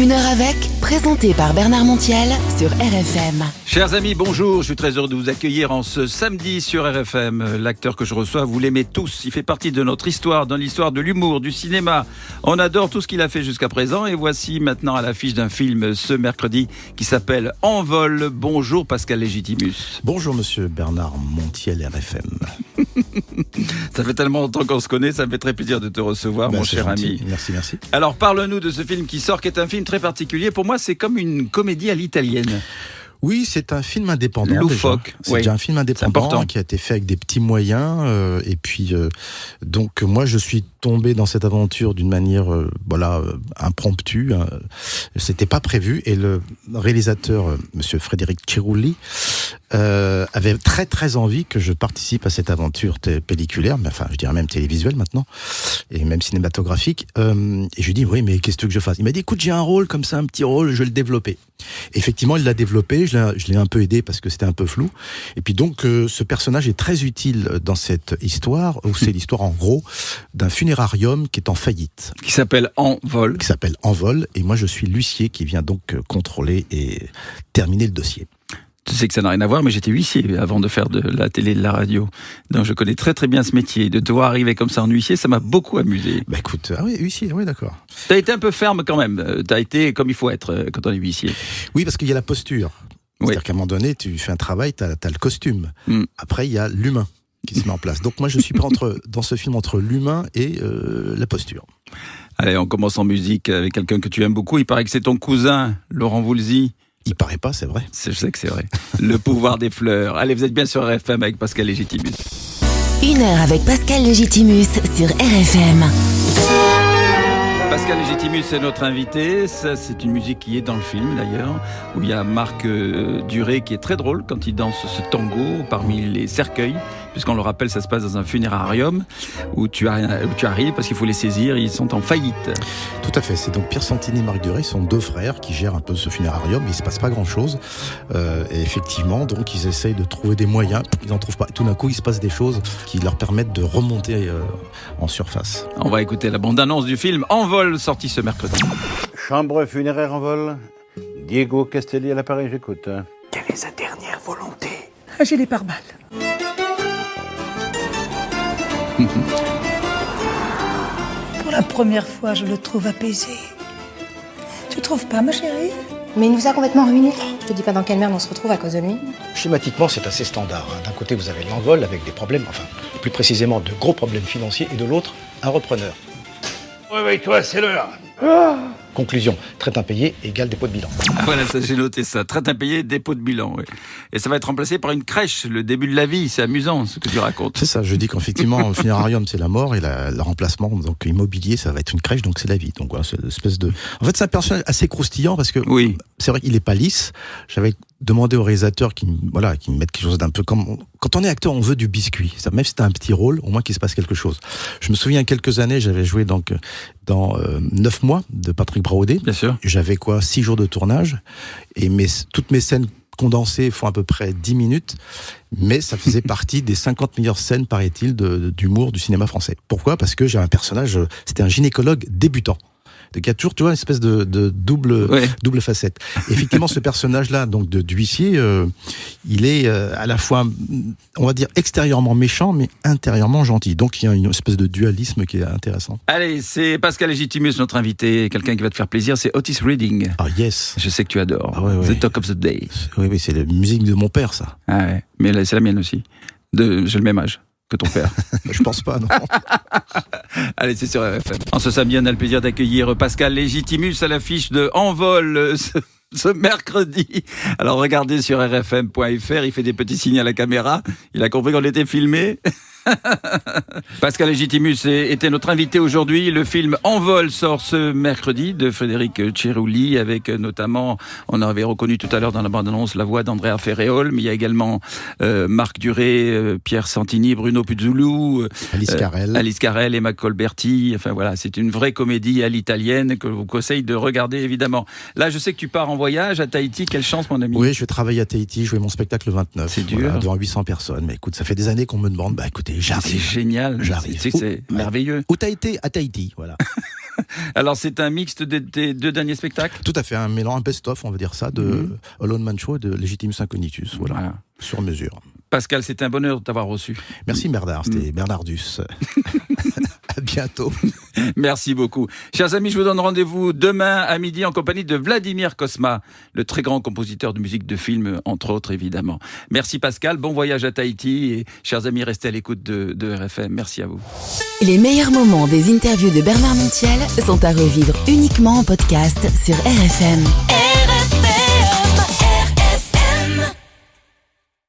Une heure avec, présenté par Bernard Montiel sur RFM. Chers amis, bonjour, je suis très heureux de vous accueillir en ce samedi sur RFM. L'acteur que je reçois, vous l'aimez tous, il fait partie de notre histoire, dans l'histoire de l'humour, du cinéma. On adore tout ce qu'il a fait jusqu'à présent et voici maintenant à l'affiche d'un film ce mercredi qui s'appelle Envol. Bonjour Pascal Légitimus. Bonjour monsieur Bernard Montiel RFM. Ça fait tellement longtemps qu'on se connaît, ça me fait très plaisir de te recevoir mon cher gentil. ami. Merci. Alors parle-nous de ce film qui sort, qui est un film très particulier. Pour moi c'est comme une comédie à l'italienne. Oui, c'est un film indépendant. Loufoque. C'est déjà un film indépendant qui a été fait avec des petits moyens. Et puis, donc, moi, je suis tombé dans cette aventure d'une manière, impromptue. C'était pas prévu. Et le réalisateur, monsieur Frédéric Cirulli, avait très, très envie que je participe à cette aventure pelliculaire, mais enfin, je dirais même télévisuelle maintenant, et même cinématographique. Et je lui ai dit, oui, mais qu'est-ce que tu veux que je fasse? Il m'a dit, écoute, j'ai un rôle comme ça, un petit rôle, je vais le développer. Effectivement, il l'a développé, je l'ai un peu aidé parce que c'était un peu flou. Et puis donc, ce personnage est très utile dans cette histoire, où c'est l'histoire en gros d'un funérarium qui est en faillite. Qui s'appelle Envol. Et moi je suis l'huissier qui vient donc contrôler et terminer le dossier. Tu sais que ça n'a rien à voir, mais j'étais huissier avant de faire de la télé et de la radio. Donc je connais très très bien ce métier. De te voir arriver comme ça en huissier, ça m'a beaucoup amusé. Bah écoute, ah oui, huissier, oui d'accord. T'as été un peu ferme quand même. T'as été comme il faut être quand on est huissier. Oui, parce qu'il y a la posture. Oui. C'est-à-dire qu'à un moment donné, tu fais un travail, t'as le costume. Après, il y a l'humain qui se met en place. Donc moi, je suis dans ce film entre l'humain et la posture. Allez, on commence en musique avec quelqu'un que tu aimes beaucoup. Il paraît que c'est ton cousin, Laurent Voulzy. Il paraît pas, c'est vrai. Je sais que c'est vrai. Le pouvoir des fleurs. Allez, vous êtes bien sur RFM avec Pascal Légitimus. Une heure avec Pascal Légitimus sur RFM. Pascal Légitimus est notre invité. Ça, c'est une musique qui est dans le film d'ailleurs, où il y a Marc Duré qui est très drôle quand il danse ce tango parmi les cercueils, puisqu'on le rappelle, ça se passe dans un funérarium où tu arrives parce qu'il faut les saisir, ils sont en faillite. Tout à fait, c'est donc Pierre Santini et Marc Duré, sont deux frères qui gèrent un peu ce funérarium, mais il se passe pas grand-chose. Et effectivement, donc ils essayent de trouver des moyens, ils n'en trouvent pas. Tout d'un coup, il se passe des choses qui leur permettent de remonter en surface. On va écouter la bande-annonce du film Envol, sorti ce mercredi. Chambre funéraire en vol. Diego Castelli à l'appareil, j'écoute. Quelle est sa dernière volonté? J'ai les pare-balles. Pour la première fois, je le trouve apaisé. Tu trouves pas, ma chérie? Mais il nous a complètement ruinés. Je te dis pas dans quelle merde on se retrouve à cause de lui. Schématiquement, c'est assez standard. D'un côté, vous avez l'envol avec des problèmes, enfin, plus précisément de gros problèmes financiers, et de l'autre, un repreneur. Réveille-toi, c'est l'heure. Conclusion, traite impayé égale dépôt de bilan. Ah, voilà, ça, j'ai noté ça. Traite impayé, dépôt de bilan. Oui. Et ça va être remplacé par une crèche, le début de la vie. C'est amusant ce que tu racontes. C'est ça, je dis qu'effectivement, le funérarium, c'est la mort et le remplacement, donc immobilier, ça va être une crèche, donc c'est la vie. Donc voilà, c'est une espèce de... En fait, c'est un personnage assez croustillant parce que oui. C'est vrai qu'il est pas lisse. J'avais demandé au réalisateur qu'il me mette quelque chose d'un peu comme... Quand on est acteur, on veut du biscuit. Même si c'est un petit rôle, au moins qu'il se passe quelque chose. Je me souviens, il y a quelques années, j'avais joué donc dans 9 mois de Patrick Braoudé. Bien sûr. J'avais 6 jours de tournage et toutes mes scènes condensées font à peu près 10 minutes, mais ça faisait partie des 50 meilleures scènes, paraît-il, d'humour du cinéma français. Pourquoi? Parce que j'ai un personnage, c'était un gynécologue débutant. Donc il y a toujours, tu vois, une espèce de double facette. Et effectivement, ce personnage-là, donc d'huissier, il est à la fois, on va dire, extérieurement méchant, mais intérieurement gentil. Donc il y a une espèce de dualisme qui est intéressant. Allez, c'est Pascal Légitimus, notre invité. Quelqu'un qui va te faire plaisir, c'est Otis Redding. Ah yes. Je sais que tu adores. Ah, ouais. The Talk of the Day. Oui, c'est la musique de mon père, ça. Ah ouais, mais là, c'est la mienne aussi. J'ai le même âge que ton père. Je pense pas, non. Allez, c'est sur RFM. En ce samedi, on a le plaisir d'accueillir Pascal Légitimus à l'affiche de Envol ce mercredi. Alors regardez sur rfm.fr, il fait des petits signes à la caméra. Il a compris qu'on était filmé. Pascal Légitimus était notre invité aujourd'hui. Le film Envol sort ce mercredi de Frédéric Cirulli avec notamment, on avait reconnu tout à l'heure dans la bande-annonce la voix d'Andrea Ferréol, mais il y a également Marc Duré, Pierre Santini, Bruno Puzzolou, Alice Carrel, Emma Colberti. Enfin voilà, c'est une vraie comédie à l'italienne que je vous conseille de regarder évidemment. Là, je sais que tu pars en voyage à Tahiti. Quelle chance, mon ami. Oui, je vais travailler à Tahiti, jouer mon spectacle le 29. C'est dur. Devant 800 personnes. Mais écoute, ça fait des années qu'on me demande, écoutez, j'arrive. C'est génial. J'arrive. C'est merveilleux. Où t'as été? À Tahiti, voilà. Alors, c'est un mixte de tes 2 derniers spectacles? Tout à fait, un mélange, un best-of, on va dire ça, de Alone Man Show et de Legitimus Incognitus. Voilà. Sur mesure. Pascal, c'était un bonheur de t'avoir reçu. Merci Bernard, c'était Bernardus. À bientôt. Merci beaucoup. Chers amis, je vous donne rendez-vous demain à midi en compagnie de Vladimir Cosma, le très grand compositeur de musique de film, entre autres, évidemment. Merci Pascal, bon voyage à Tahiti et chers amis, restez à l'écoute de RFM. Merci à vous. Les meilleurs moments des interviews de Bernard Montiel sont à revivre uniquement en podcast sur RFM.